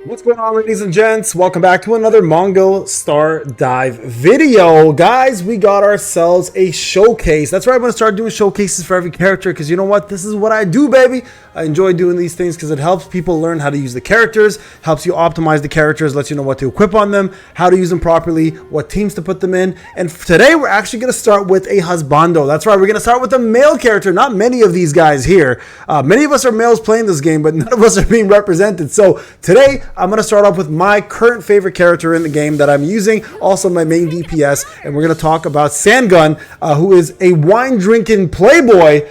What's going on, ladies and gents? Welcome back to another Mongil Star Dive video. Guys, we got ourselves a showcase. That's right, I'm going to start doing showcases for every character because you know what? This is what I do, baby. I enjoy doing these things because it helps people learn how to use the characters, helps you optimize the characters, lets you know what to equip on them, how to use them properly, what teams to put them in. And today, we're actually going to start with a husbando. That's right, we're going to start with a male character. Not many of these guys here. Many of us are males playing this game, but none of us are being represented. So today, I'm going to start off with my current favorite character in the game that I'm using, also my main DPS, and we're going to talk about Sangun, who is a wine-drinking playboy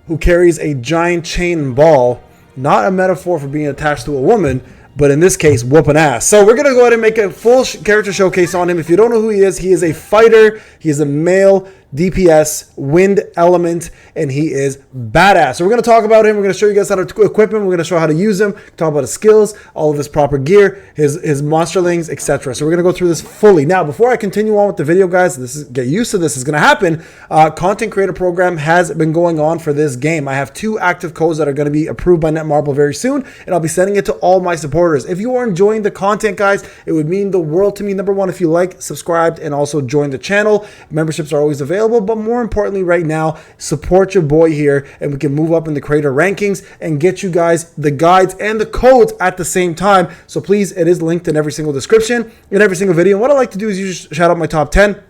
who carries a giant chain and ball. Not a metaphor for being attached to a woman, but in this case, whooping ass. So we're going to go ahead and make a full character showcase on him. If you don't know who he is a fighter. He is a male DPS, wind element, and he is badass. So we're going to talk about him. We're going to show you guys how to equip him. We're going to show how to use him, talk about his skills, all of his proper gear, his monsterlings, etc. So we're going to go through this fully. Now, before I continue on with the video, guys, get used to this. Is going to happen. Content creator program has been going on for this game. I have 2 active codes that are going to be approved by Netmarble very soon, and I'll be sending it to all my supporters. If you are enjoying the content, guys, it would mean the world to me. Number one, if you like, subscribed, and also join the channel. Memberships are always available. But more importantly right now, support your boy here and we can move up in the creator rankings and get you guys the guides and the codes at the same time. So please, it is linked in every single description, in every single video. And what I like to do is usually shout out my top 10.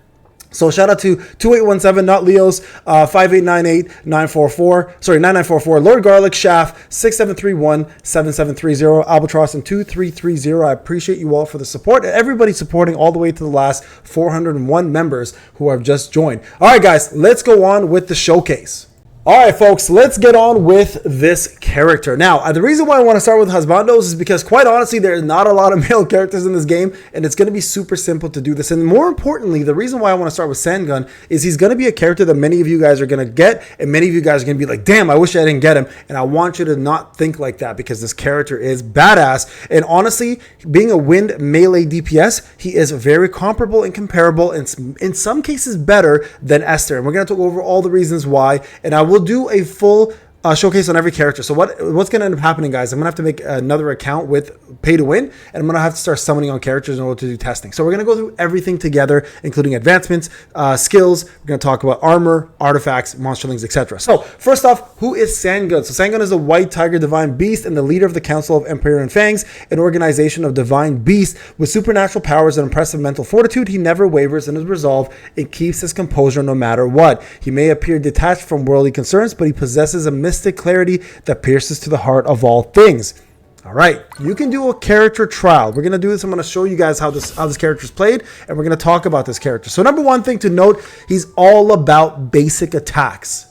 So shout out to 2817, not Leo's, 5898, 9944, Lord Garlic, Shaft, 6731, 7730, Albatross, and 2330. I appreciate you all for the support and everybody supporting all the way to the last 401 members who have just joined. All right, guys, let's go on with the showcase. All right, folks, let's get on with this character. Now, the reason why I want to start with husbandos is because, quite honestly, there's not a lot of male characters in this game, and it's going to be super simple to do this. And more importantly, the reason why I want to start with Sangun is he's going to be a character that many of you guys are going to get, and many of you guys are going to be like, damn, I wish I didn't get him. And I want you to not think like that because this character is badass. And honestly, being a wind melee DPS, he is very comparable and comparable, and in some cases better than Esther. And we're going to talk over all the reasons why, and I will do a full showcase on every character. So what's going to end up happening, guys, I'm going to have to make another account with pay to win, and I'm going to have to start summoning on characters in order to do testing. So we're going to go through everything together, including advancements, skills. We're going to talk about armor, artifacts, monsterlings, etc. So first off, who is Sangun? So Sangun is a white tiger divine beast and the leader of the Council of Emperor and Fangs, an organization of divine beasts with supernatural powers and impressive mental fortitude. He never wavers in his resolve and keeps his composure no matter what. He may appear detached from worldly concerns, but he possesses a mystic clarity that pierces to the heart of all things. All right, you can do a character trial. We're going to do this. I'm going to show you guys how this character is played, and we're going to talk about this character. So number one thing to note, he's all about basic attacks.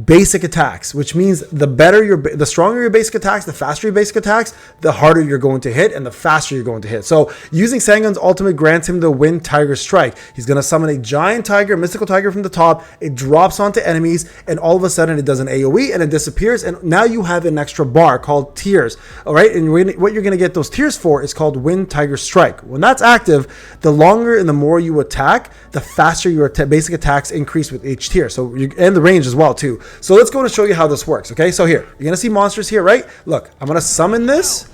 Basic attacks, which means the stronger your basic attacks, the faster your basic attacks, the harder you're going to hit and the faster you're going to hit. So using Sangun's ultimate grants him the Wind Tiger Strike. He's going to summon a giant tiger, mystical tiger from the top. It drops onto enemies and all of a sudden it does an AoE and it disappears. And now you have an extra bar called Tears. All right. And what you're going to get those tears for is called Wind Tiger Strike. When that's active, the longer and the more you attack, the faster your basic attacks increase with each tier. So and the range as well too. So let's go and show you how this works. Okay, so here, you're going to see monsters here, right? Look, I'm going to summon this.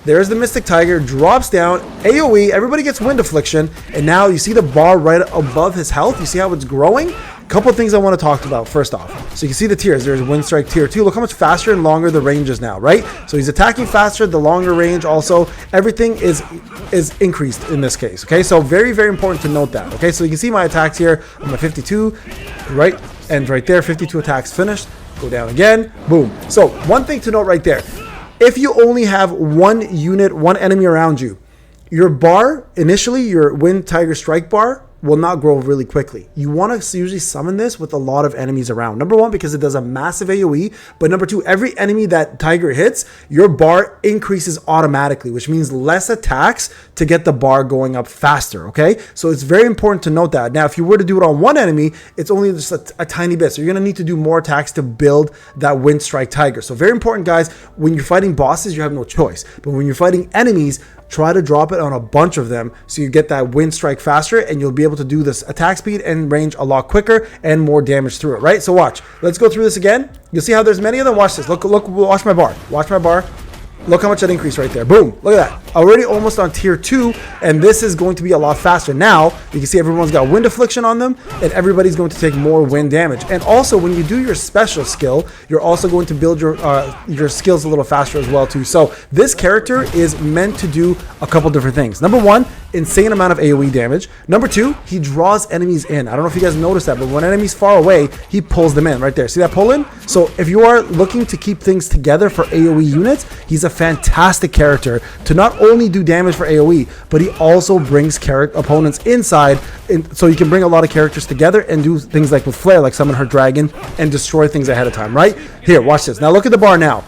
There's the Mystic Tiger, drops down, AoE, everybody gets Wind Affliction, and now you see the bar right above his health. You see how it's growing? A couple of things I want to talk about first off. So you can see the tiers. There's Wind Strike tier 2. Look how much faster and longer the range is now, right? So he's attacking faster, the longer range also. Everything is increased in this case, okay? So very, very important to note that, okay? So you can see my attacks here. I'm at 52, right? And right there, 52 attacks finished. Go down again, boom. So one thing to note right there. If you only have one unit, one enemy around you, your bar, initially your Wind Tiger Strike bar, will not grow really quickly. You want to usually summon this with a lot of enemies around. Number one, because it does a massive AoE, but number two, every enemy that Tiger hits, your bar increases automatically, which means less attacks to get the bar going up faster, okay? So it's very important to note that. Now, if you were to do it on one enemy, it's only just a tiny bit. So you're going to need to do more attacks to build that Wind Strike Tiger. So very important, guys, when you're fighting bosses, you have no choice. But when you're fighting enemies, try to drop it on a bunch of them so you get that Wind Strike faster and you'll be able to do this attack speed and range a lot quicker and more damage through it, right? So watch. Let's go through this again. You'll see how there's many of them. Watch this. Look, watch my bar. Watch my bar. Look how much that increased right there. Boom. Look at that. Already almost on tier 2, and this is going to be a lot faster. Now, you can see everyone's got wind affliction on them, and everybody's going to take more wind damage. And also, when you do your special skill, you're also going to build your skills a little faster as well, too. So, this character is meant to do a couple different things. Number 1, insane amount of AoE damage. Number 2, he draws enemies in. I don't know if you guys noticed that, but when enemies far away, he pulls them in right there. See that pull in? So, if you are looking to keep things together for AoE units, he's a fantastic character to not only do damage for AoE, but he also brings opponents inside, so you can bring a lot of characters together and do things like with Flare, like summon her dragon and destroy things ahead of time, right? Here, watch this. Now look at the bar now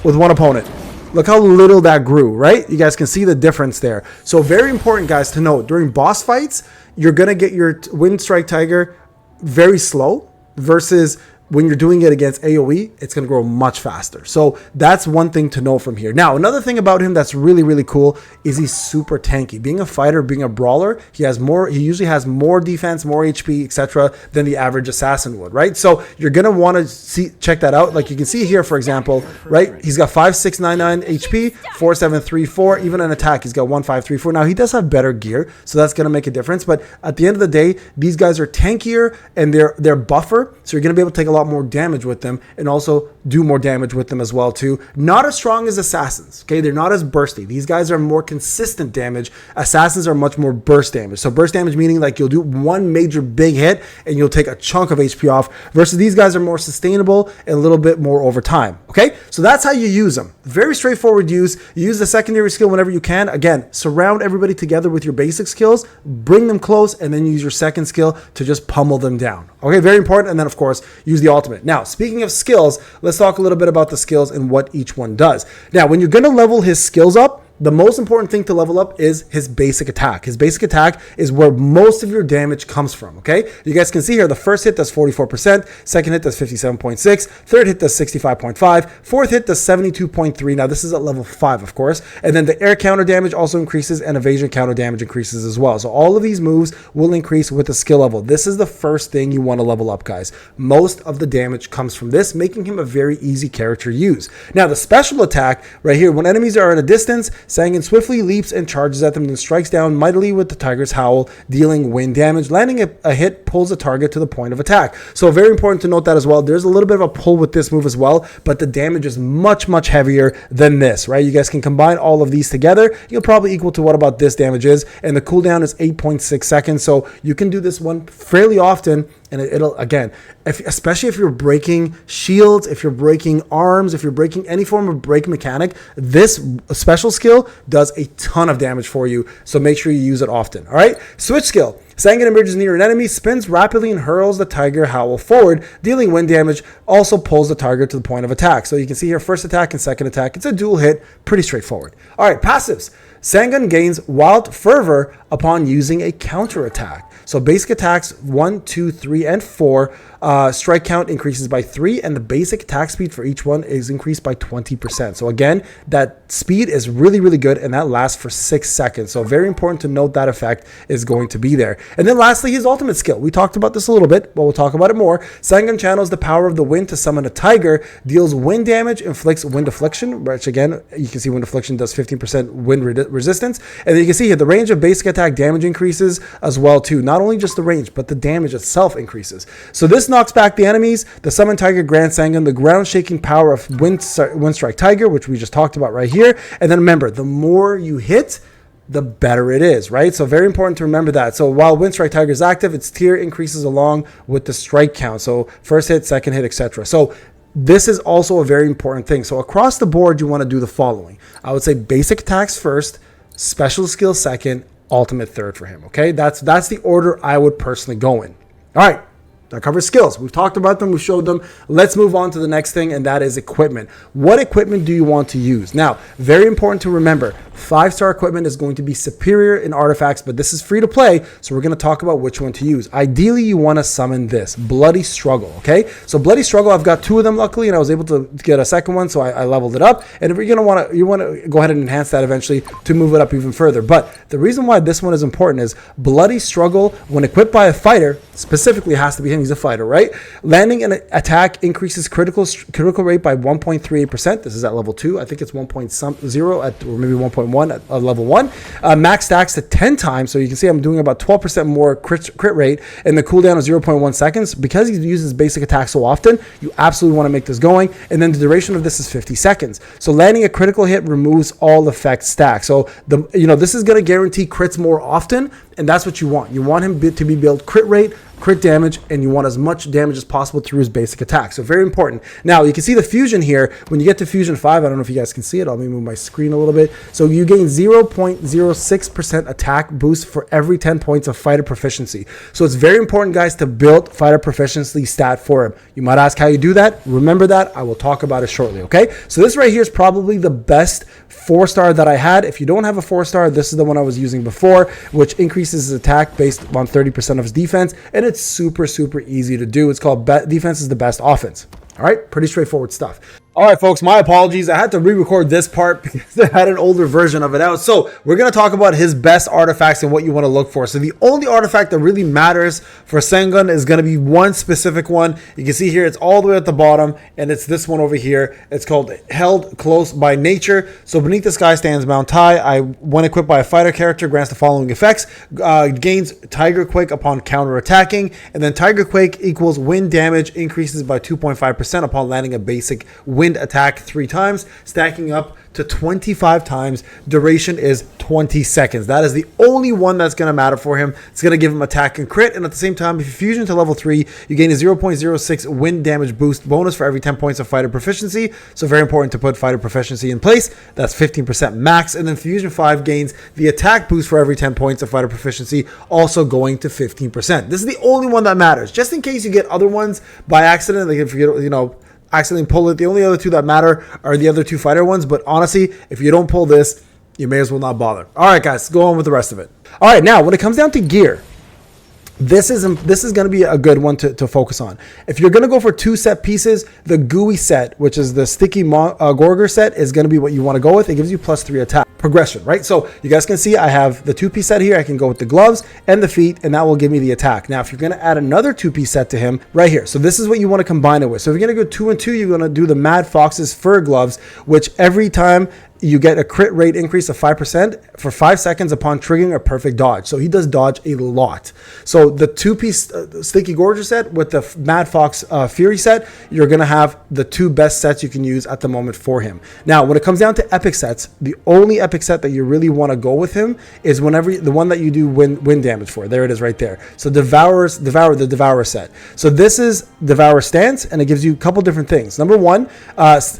with one opponent. Look how little that grew, right? You guys can see the difference there. So very important, guys, to note, during boss fights, you're going to get your Wind Strike Tiger very slow versus when you're doing it against AoE, it's going to grow much faster. So that's one thing to know from here. Now, another thing about him that's really, really cool is he's super tanky. Being a fighter, being a brawler, he usually has more defense, more HP, etc. than the average assassin would, right? So you're going to want to check that out. Like you can see here, for example, right? He's got 5699 HP, 4734, even an attack, he's got 1534. Now, he does have better gear, so that's going to make a difference. But at the end of the day, these guys are tankier and they're buffer, so you're going to be able to take a lot more damage with them and also do more damage with them as well too. Not as strong as assassins, okay? They're not as bursty. These guys are more consistent damage. Assassins are much more burst damage. So burst damage meaning like you'll do one major big hit and you'll take a chunk of HP off, versus these guys are more sustainable and a little bit more over time, okay? So that's how you use them. Very straightforward use. You use the secondary skill whenever you can. Again, surround everybody together with your basic skills, bring them close, and then use your second skill to just pummel them down. Okay, very important. And then of course, use the ultimate. Now, speaking of skills, let's talk a little bit about the skills and what each one does. Now, when you're going to level his skills up, the most important thing to level up is his basic attack. His basic attack is where most of your damage comes from, okay? You guys can see here, the first hit does 44%, second hit does 57.6, third hit does 65.5, fourth hit does 72.3. Now, this is at level 5, of course. And then the air counter damage also increases and evasion counter damage increases as well. So all of these moves will increase with the skill level. This is the first thing you want to level up, guys. Most of the damage comes from this, making him a very easy character to use. Now, the special attack right here, when enemies are at a distance, Sangun swiftly leaps and charges at them, then strikes down mightily with the Tiger's Howl, dealing wind damage. Landing a hit pulls a target to the point of attack. So very important to note that as well. There's a little bit of a pull with this move as well, but the damage is much, much heavier than this, right? You guys can combine all of these together. You'll probably equal to what about this damage is, and the cooldown is 8.6 seconds. So you can do this one fairly often, and it'll, again, especially if you're breaking shields, if you're breaking arms, if you're breaking any form of break mechanic, this special skill does a ton of damage for you. So make sure you use it often. All right. Switch skill. Sangun emerges near an enemy, spins rapidly and hurls the Tiger Howl forward, dealing wind damage, also pulls the target to the point of attack. So you can see here, first attack and second attack. It's a dual hit, pretty straightforward. All right, passives. Sangun gains Wild Fervor upon using a counter attack. So basic attacks 1, 2, 3, and 4. Strike count increases by 3, and the basic attack speed for each one is increased by 20%. So again, that speed is really, really good, and that lasts for 6 seconds. So very important to note that effect is going to be there. And then lastly, his ultimate skill. We talked about this a little bit, but we'll talk about it more. Sangun channels the power of the wind to summon a tiger, deals wind damage, inflicts wind affliction, which again, you can see wind affliction does 15% wind resistance. And then you can see here, the range of basic attack damage increases as well too. Not only just the range, but the damage itself increases. So this knocks back the enemies. The Summon Tiger grants Sangun the ground-shaking power of Wind Strike Tiger, which we just talked about right here. And then remember, the more you hit, the better it is, right? So very important to remember that. So while Wind Strike Tiger is active, its tier increases along with the strike count. So first hit, second hit, etc. So this is also a very important thing. So across the board, you want to do the following. I would say basic attacks first, special skill second, ultimate third for him, okay? That's the order I would personally go in. All right. That covers skills. We've talked about them. We've showed them. Let's move on to the next thing, and that is equipment. What equipment do you want to use? Now, very important to remember, 5-star equipment is going to be superior in artifacts, but this is free to play, so we're going to talk about which one to use. Ideally, you want to summon this, Bloody Struggle, okay? So Bloody Struggle, I've got 2 of them, luckily, and I was able to get a second one, so I leveled it up. And if you're going to you want to go ahead and enhance that eventually to move it up even further. But the reason why this one is important is Bloody Struggle, when equipped by a fighter, specifically has to be him. He's a fighter, right? Landing an attack increases critical rate by 1.38%. This is at level 2. I think it's 1.0 at, or maybe 1.1 at level 1. Max stacks to 10 times. So you can see I'm doing about 12% more crit rate, and the cooldown is 0.1 seconds. Because he uses basic attack so often, you absolutely want to make this going. And then the duration of this is 50 seconds. So landing a critical hit removes all effect stack. So this is going to guarantee crits more often, and that's what you want. You want him to be built crit rate, crit damage, and you want as much damage as possible through his basic attack. So very important. Now you can see the fusion here. When you get to fusion 5, I don't know if you guys can see it. Let me move my screen a little bit. So you gain 0.06% attack boost for every 10 points of fighter proficiency. So it's very important, guys, to build fighter proficiency stat for him. You might ask how you do that. Remember that. I will talk about it shortly, okay? So this right here is probably the best 4-star that I had. If you don't have a 4-star, this is the one I was using before, which increases his attack based on 30% of his defense, and it's super easy to do. It's called defense is the best offense. All right, pretty straightforward stuff. All right, folks, my apologies. I had to re-record this part because I had an older version of it out. So we're going to talk about his best artifacts and what you want to look for. So the only artifact that really matters for Sangun is going to be one specific one. You can see here, it's all the way at the bottom, and it's this one over here. It's called Held Close by Nature. So beneath the sky stands Mount Tai. When equipped by a fighter character, grants the following effects. Gains Tiger Quake upon counter-attacking, and then Tiger Quake equals wind damage increases by 2.5% upon landing a basic wind attack 3 times, stacking up to 25 times. Duration is 20 seconds. That is the only one that's going to matter for him. It's going to give him attack and crit, and at the same time, if you fusion to level 3, you gain a 0.06 wind damage boost bonus for every 10 points of fighter proficiency. So very important to put fighter proficiency in place. That's 15% max, and then fusion 5 gains the attack boost for every 10 points of fighter proficiency, also going to 15%. This is the only one that matters. Just in case you get other ones by accident, like if you accidentally pull it, the only other 2 that matter are the other 2 fighter ones. But honestly, if you don't pull this, you may as well not bother. All right, guys, go on with the rest of it. All right, now when it comes down to gear, this is going to be a good one to focus on. If you're going to go for 2 set pieces, the gooey set, which is the sticky Gorger set, is going to be what you want to go with. It gives you +3 attack progression, right? So you guys can see I have the 2-piece set here. I can go with the gloves and the feet, and that will give me the attack. Now, if you're going to add another 2-piece set to him right here, so this is what you want to combine it with. So if you're going to go 2 and 2, you're going to do the Mad Fox's fur gloves, which every time you get a crit rate increase of 5% for 5 seconds upon triggering a perfect dodge. So he does dodge a lot. So the 2-piece Sticky Gorger set with the Mad Fox Fury set, you're going to have the 2 best sets you can use at the moment for him. Now, when it comes down to epic sets, the only epic set that you really want to go with him is the one that you do wind damage for. There it is right there. So the Devourer set. So this is Devourer Stance, and it gives you a couple different things. Number 1,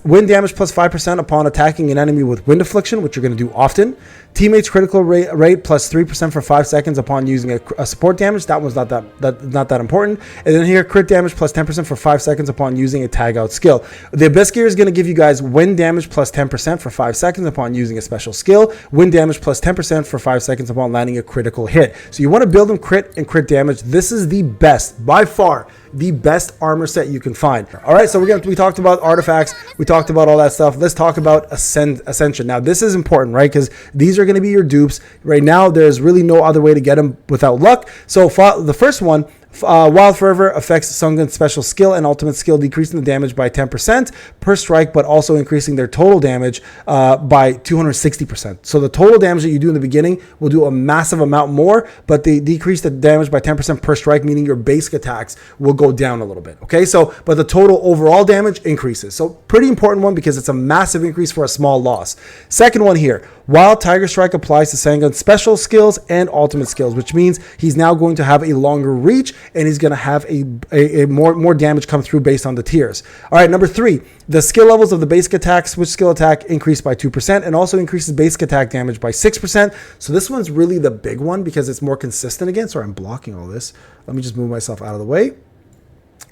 wind damage plus 5% upon attacking an enemy with wind affliction, which you're going to do often. Teammates critical rate plus 3% for 5 seconds upon using a support damage. That one's not that important. And then here, crit damage plus 10% for 5 seconds upon using a tag out skill. The Abyss Gear is going to give you guys wind damage plus 10% for 5 seconds upon using a special skill. Wind damage plus 10% for 5 seconds upon landing a critical hit. So you want to build them crit and crit damage. This is the best, by far, the best armor set you can find. All right, so we talked about artifacts, we talked about all that stuff. Let's talk about Ascension. Now, this is important, right? Because these are going to be your dupes. Right now, there's really no other way to get them without luck. So the first one, Wild Fervor affects Sangun's special skill and ultimate skill, decreasing the damage by 10% per strike, but also increasing their total damage by 260%. So the total damage that you do in the beginning will do a massive amount more, but they decrease the damage by 10% per strike, meaning your basic attacks will go down a little bit. Okay, so but the total overall damage increases. So pretty important one because it's a massive increase for a small loss. Second one here, Wild Tiger Strike applies to Sangun's special skills and ultimate skills, which means he's now going to have a longer reach, and he's going to have a more damage come through based on the tiers. All right, number 3, the skill levels of the basic attack, switch skill attack increase by 2% and also increases basic attack damage by 6%. So this one's really the big one because it's more consistent again. Sorry, I'm blocking all this. Let me just move myself out of the way.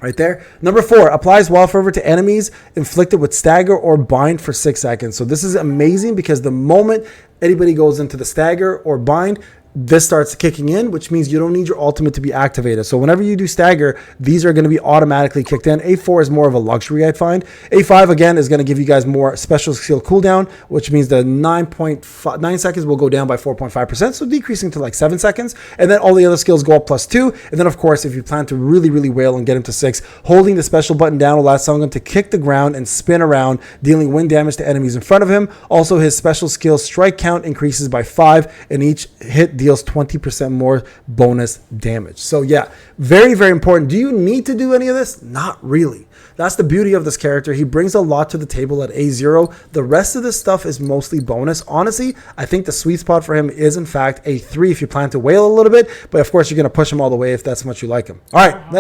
Right there. Number 4, applies Wild Fervor to enemies inflicted with stagger or bind for 6 seconds. So this is amazing because the moment anybody goes into the stagger or bind, this starts kicking in, which means you don't need your ultimate to be activated. So whenever you do stagger, these are going to be automatically kicked in. A4 is more of a luxury, I find. A5, again, is going to give you guys more special skill cooldown, which means the 9 seconds will go down by 4.5%, so decreasing to like 7 seconds. And then all the other skills go up +2. And then, of course, if you plan to really, really wail and get him to 6, holding the special button down will allow Sangun to kick the ground and spin around, dealing wind damage to enemies in front of him. Also, his special skill strike count increases by 5, and each hit deals 20% more bonus damage. So yeah, very, very important. Do you need to do any of this? Not really. That's the beauty of this character. He brings a lot to the table at A0. The rest of this stuff is mostly bonus. Honestly, I think the sweet spot for him is, in fact, A3 if you plan to wail a little bit. But, of course, you're going to push him all the way if that's how much you like him. All right,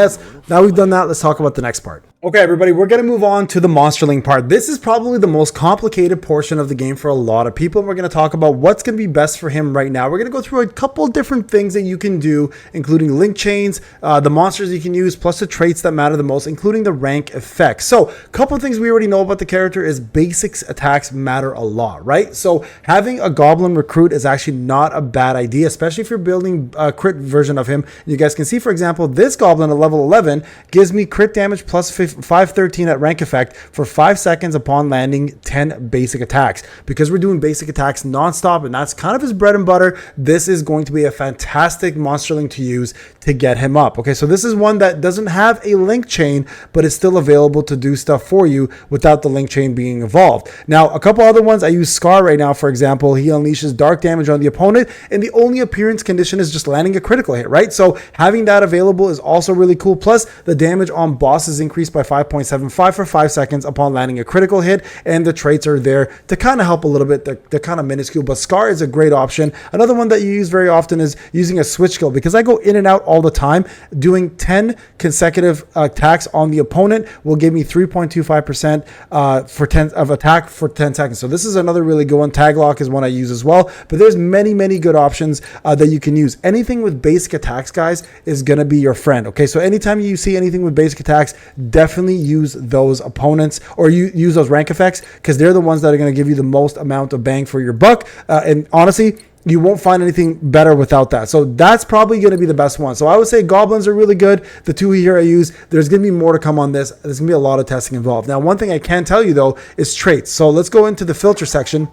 now we've done that. Let's talk about the next part. Okay, everybody, we're going to move on to the Monsterling part. This is probably the most complicated portion of the game for a lot of people. We're going to talk about what's going to be best for him right now. We're going to go through a couple different things that you can do, including link chains, the monsters you can use, plus the traits that matter the most, including the rank effects. So a couple of things we already know about the character is basics attacks matter a lot, right? So having a goblin recruit is actually not a bad idea, especially if you're building a crit version of him. You guys can see, for example, this goblin at level 11 gives me crit damage plus 513 at rank effect for 5 seconds upon landing 10 basic attacks. Because we're doing basic attacks nonstop, and that's kind of his bread and butter, this is going to be a fantastic monsterling to use to get him up. Okay, so this is one that doesn't have a link chain, but is still available to do stuff for you without the link chain being involved. Now, a couple other ones, I use Scar right now, for example. He unleashes dark damage on the opponent, and the only appearance condition is just landing a critical hit, right? So having that available is also really cool. Plus, the damage on bosses increased by 5.75 for 5 seconds upon landing a critical hit, and the traits are there to kind of help a little bit. They're kind of minuscule, but Scar is a great option. Another one that you use very often is using a switch skill, because I go in and out all the time. Doing 10 consecutive attacks on the opponent will give me 3.25% for 10 of attack for 10 seconds. So this is another really good one. Tag lock is one I use as well, but there's many good options that you can use. Anything with basic attacks, guys, is going to be your friend. Okay, so anytime you see anything with basic attacks, definitely use those opponents, or you use those rank effects, because they're the ones that are going to give you the most amount of bang for your buck. And honestly, you won't find anything better without that. So that's probably going to be the best one. So I would say goblins are really good. The two here I use, there's going to be more to come on this. There's going to be a lot of testing involved. Now, one thing I can tell you though is traits. So let's go into the filter section.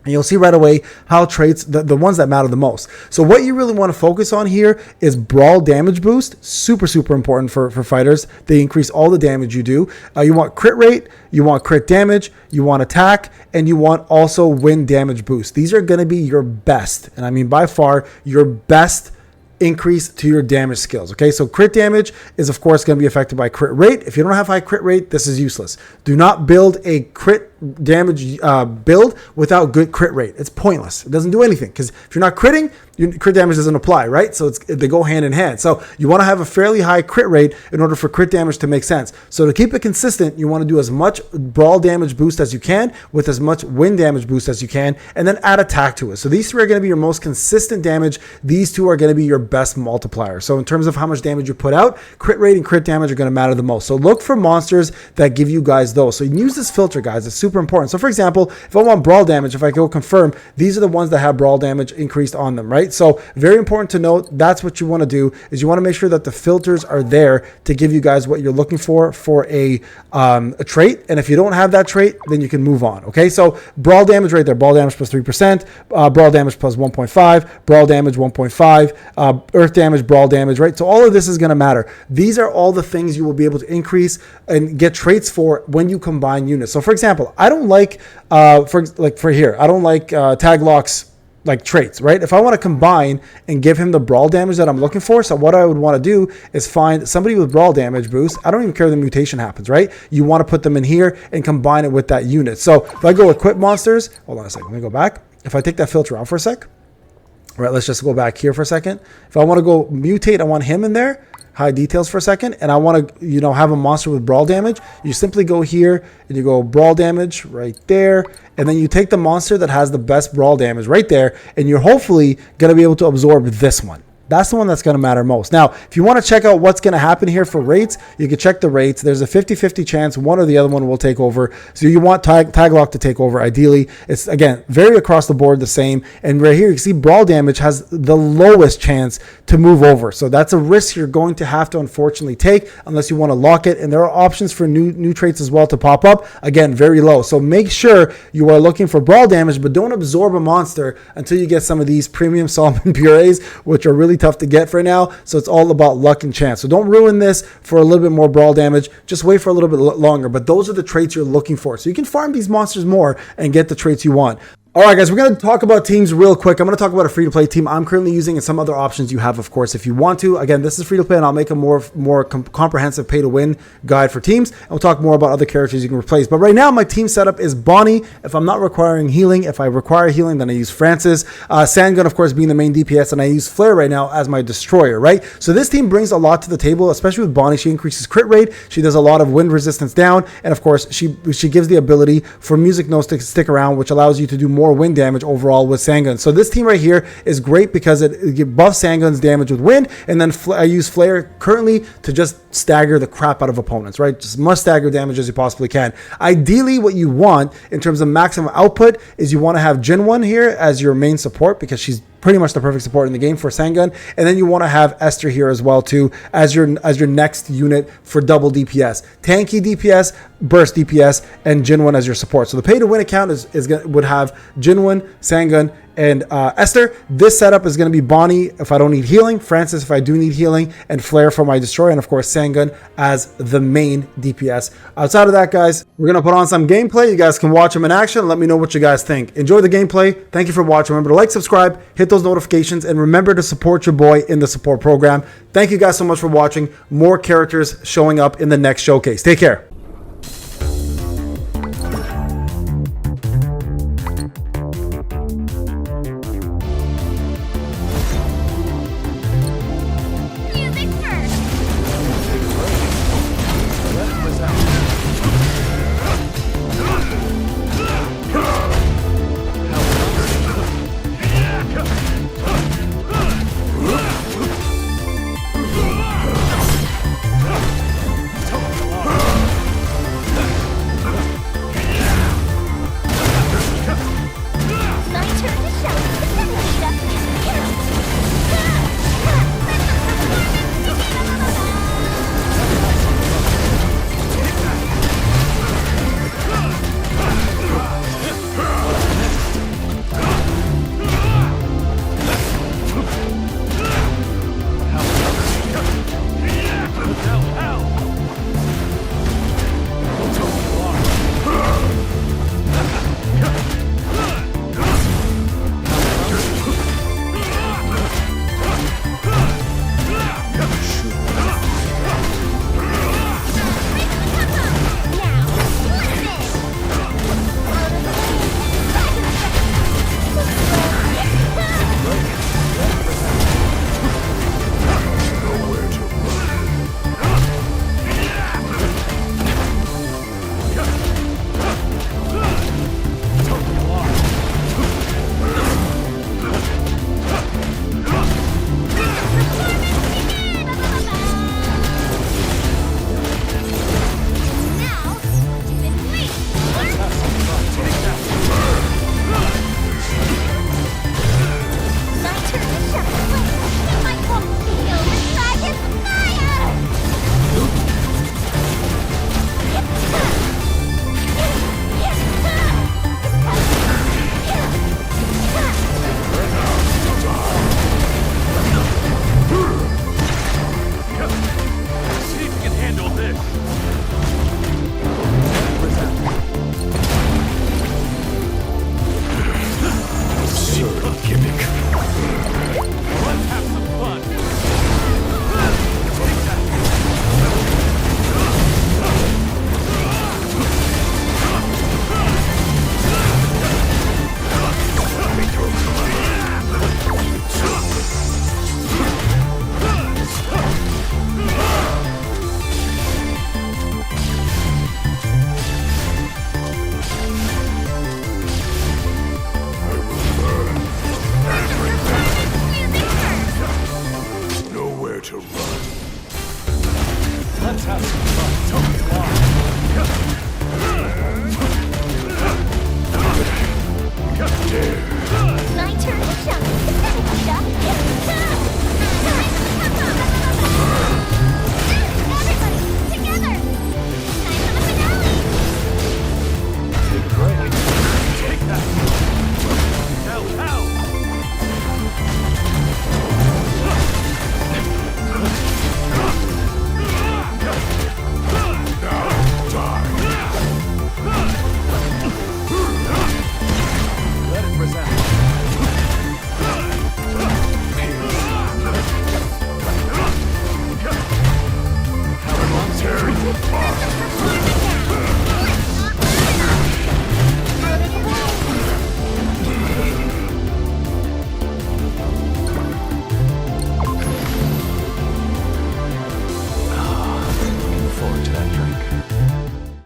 And you'll see right away how traits, the ones that matter the most. So what you really want to focus on here is brawl damage boost. Super important for fighters. They increase all the damage you do. You want crit rate, you want crit damage, you want attack, and you want also wind damage boost. These are going to be your best, and I mean by far your best increase to your damage skills. Okay, so crit damage is of course going to be affected by crit rate. If you don't have high crit rate, this is useless. Do not build a crit damage build without good crit rate. It's pointless. It doesn't do anything, because if you're not critting, your crit damage doesn't apply, right? So they go hand in hand. So you want to have a fairly high crit rate in order for crit damage to make sense. So to keep it consistent, you want to do as much brawl damage boost as you can with as much wind damage boost as you can, and then add attack to it. So these three are going to be your most consistent damage. These two are going to be your best multiplier. So in terms of how much damage you put out, crit rate and crit damage are going to matter the most. So look for monsters that give you guys those. So you can use this filter, guys. It's super important. So for example, if I want brawl damage, if I go confirm, these are the ones that have brawl damage increased on them, right? So very important to note, that's what you want to do, is you want to make sure that the filters are there to give you guys what you're looking for a trait. And if you don't have that trait, then you can move on. Okay, so brawl damage right there, brawl damage plus 3%, brawl damage plus 1.5, brawl damage 1.5, earth damage, brawl damage, right? So all of this is going to matter. These are all the things you will be able to increase and get traits for when you combine units. So for example, I don't like I don't like tag locks like traits, right? If I want to combine and give him the brawl damage that I'm looking for, so what I would want to do is find somebody with brawl damage boost. I don't even care if the mutation happens, right? You want to put them in here and combine it with that unit. So if I go equip monsters, hold on a second, let me go back. If I take that filter out for a sec, all right, let's just go back here for a second. If I want to go mutate, I want him in there, high details for a second, and I want to, have a monster with brawl damage. You simply go here and you go brawl damage right there, and then you take the monster that has the best brawl damage right there, and you're hopefully going to be able to absorb this one. that's the one that's going to matter most. Now, if you want to check out what's going to happen here for rates, you can check the rates. There's a 50-50 chance one or the other one will take over. So you want tag lock to take over. Ideally, it's, again, very across the board the same. And right here, you can see brawl damage has the lowest chance to move over. So that's a risk you're going to have to unfortunately take unless you want to lock it. And there are options for new traits as well to pop up. Again, very low. So make sure you are looking for brawl damage, but don't absorb a monster until you get some of these premium Solomon purees, which are really tough to get for now. So it's all about luck and chance. So don't ruin this for a little bit more brawl damage. Just wait for a little bit longer. But those are the traits you're looking for. So you can farm these monsters more and get the traits you want. All right, guys, we're going to talk about teams real quick. I'm going to talk about a free-to-play team I'm currently using and some other options you have, of course, if you want to. Again, this is free-to-play, and I'll make a more comprehensive pay-to-win guide for teams. And we'll talk more about other characters you can replace. But right now, my team setup is Bonnie. If I'm not requiring healing, if I require healing, then I use Francis. Sangun, of course, being the main DPS, and I use Flare right now as my destroyer, right? So this team brings a lot to the table, especially with Bonnie. She increases crit rate. She does a lot of wind resistance down. And, of course, she gives the ability for music notes to stick around, which allows you to do more wind damage overall with Sangun. So this team right here is great because it buffs Sangun's damage with wind, and then I use Flare currently to just stagger the crap out of opponents, right? Just must stagger damage as you possibly can. Ideally, what you want in terms of maximum output is you want to have Jinwon here as your main support because she's pretty much the perfect support in the game for Sangun, and then you want to have Esther here as well too as your next unit for double DPS, tanky DPS, burst DPS, and Jinwon as your support. So the pay to win account would have Jinwon, Sangun, and Esther. This setup is going to be Bonnie if I don't need healing, Francis if I do need healing, and Flare for my destroyer, and of course Sangun as the main DPS. Outside of that, guys, we're going to put on some gameplay. You guys can watch them in action and let me know what you guys think. Enjoy the gameplay. Thank you for watching. Remember to like, subscribe, hit those notifications, and remember to support your boy in the support program. Thank you guys so much for watching. More characters showing up in the next showcase. Take care.